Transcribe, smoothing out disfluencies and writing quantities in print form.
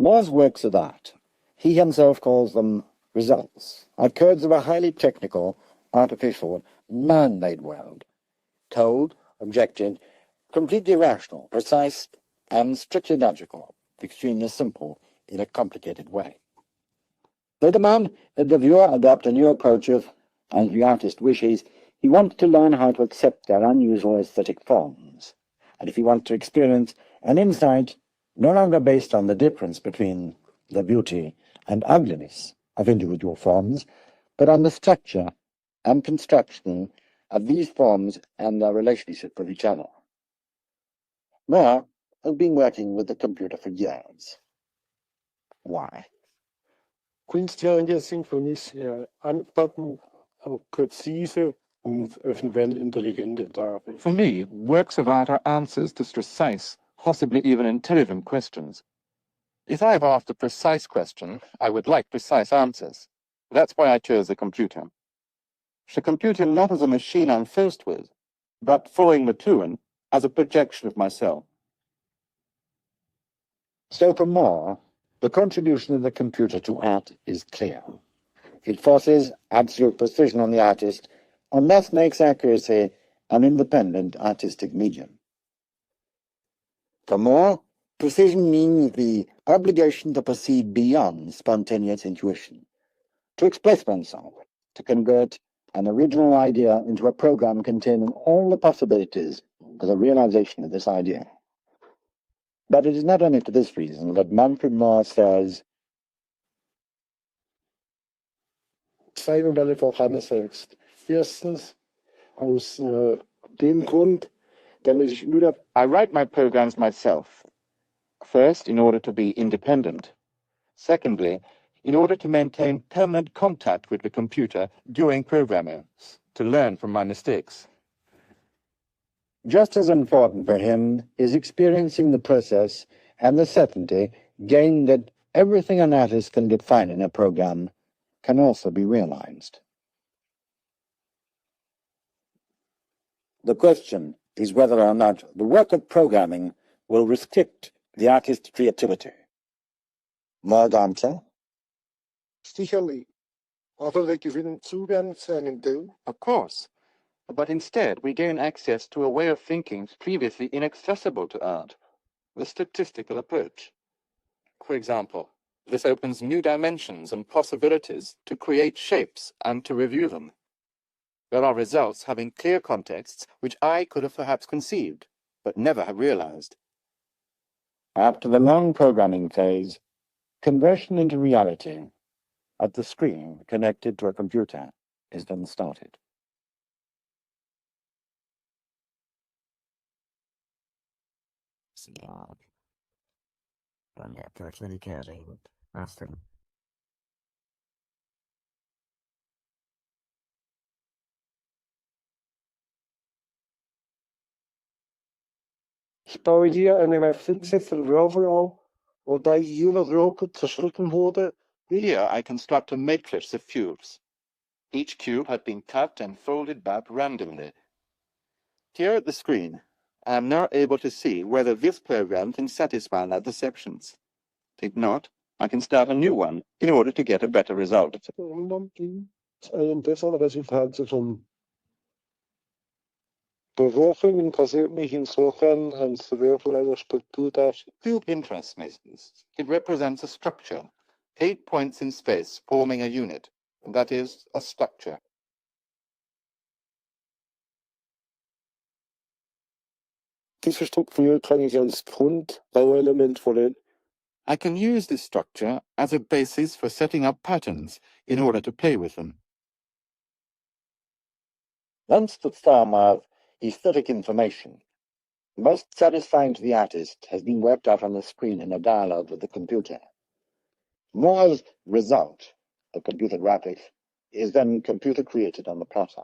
Mohr's works of art, he himself calls them results, are codes of a highly technical, artificial, man-made world. Cold, objective, completely rational, precise, and strictly logical, extremely simple in a complicated way. They demand that the viewer adopt a new approach of, as the artist wishes, he wants to learn how to accept their unusual aesthetic forms, and if he wants to experience an insight no longer based on the difference between the beauty and ugliness of individual forms, but on the structure and construction of these forms and their relationship with each other. Mohr has been working with the computer for years. Why? Kunsttheorie sind für mich Antworten auf präzise und eventuell intelligente Fragen. For me, works of art are answers to precise, possibly even intelligent questions. If I've asked a precise question, I would like precise answers. That's why I chose the computer. The computer not as a machine I'm first with, but following Maturin as a projection of myself. So for Mohr, the contribution of the computer to art is clear. It forces absolute precision on the artist and thus makes accuracy an independent artistic medium. For Mohr, precision means the obligation to proceed beyond spontaneous intuition, to express oneself, to convert an original idea into a program containing all the possibilities for the realization of this idea. But it is not only for this reason that Manfred Mohr says, Zwei Modelle vorhanden selbst. Erstens, aus dem Grund, damit ich nur I write my programs myself. First, in order to be independent. Secondly, in order to maintain permanent contact with the computer during programming, to learn from my mistakes. just as important for him is experiencing the process and the certainty gained that everything an artist can define in a program can also be realized. The question is whether or not the work of programming will restrict the artist's creativity. Mohr's answer? sicherlich, aber wir gewinnen Zugang zu einem Bild. Of course. But instead, we gain access to a way of thinking previously inaccessible to art, the statistical approach. For example, this opens new dimensions and possibilities to create shapes and to review them. There are results having clear contexts which I could have perhaps conceived, but never have realized. After the long programming phase, conversion into reality at the screen connected to a computer is then started. Ich baue hier eine Matrize von Würfeln auf, wobei jeder Würfel zerschnitten wurde. Here I construct a matrix of cubes. Each cube had been cut and folded back randomly. Here at the screen, I am now able to see whether this program can satisfy my perceptions. If not, I can start a new one in order to get a better result. Ein besseres Resultat zu kommen. Bewerfungen passiert mich insofern, als der Würfel eine Struktur darstellt. Cube interests me. It represents a structure, 8 points in space forming a unit. That is, a structure. Diese Struktur kann ich als Grundbauelement verwenden. I can use this structure as a basis for setting up patterns in order to play with them. Once the form of aesthetic information, most satisfying to the artist, has been worked out on the screen in a dialogue with the computer. Mohr's result, the computer graphic, is then computer created on the plotter.